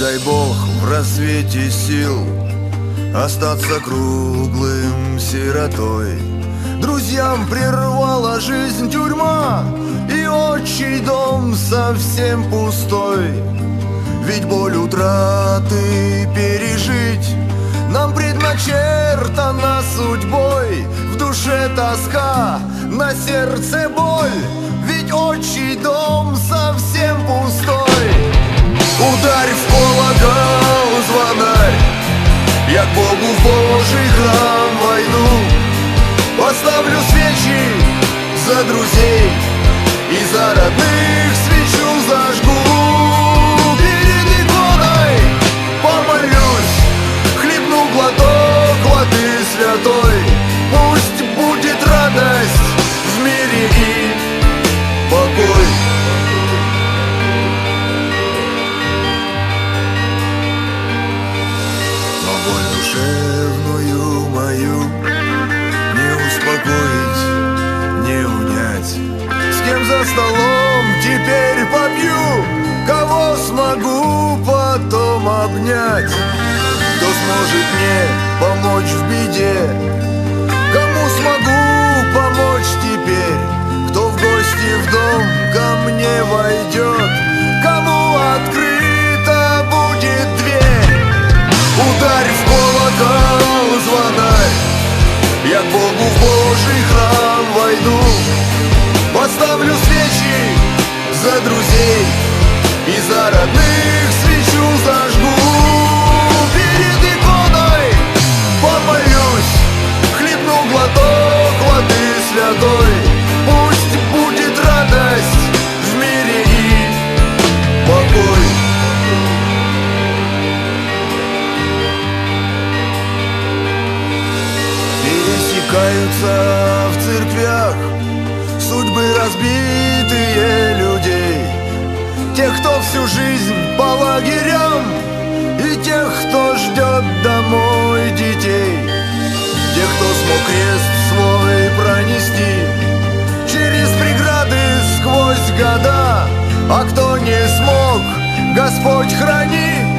дай Бог в рассвете сил остаться круглым сиротой. Друзьям прервала жизнь тюрьма, и отчий дом совсем пустой. Ведь боль утраты пережить нам предначертана судьбой. В душе тоска, на сердце боль, ведь отчий дом совсем пустой. Ударь в колокол звонарь, я к Богу в Божий храм войду. Поставлю свечи за друзей и за родных свечу зажгу. Перед иконой помолюсь, хлебну глоток воды святой. Пусть будет радость в мире и покой. Но боль душевную мою не успокоить, не унять. С кем за столом теперь попью, кого смогу потом обнять? Кто сможет мне помочь в беде? Кому смогу помочь теперь? Кто в гости в дом ко мне войдет? Кому открыта будет дверь? Ударь в колокол звонарь, я к Богу в Божий храм войду. Поставлю свечи за друзей и за родных свечу зажгу. Перед иконой помолюсь, хлебну глоток воды святой. Пусть будет радость в мире и покой. Пересекаются в церквях судьбы разбитые людей. Тех, кто всю жизнь по лагерям, и тех, кто ждет домой детей. Тех, кто смог крест свой пронести через преграды сквозь года. А кто не смог, Господь храни.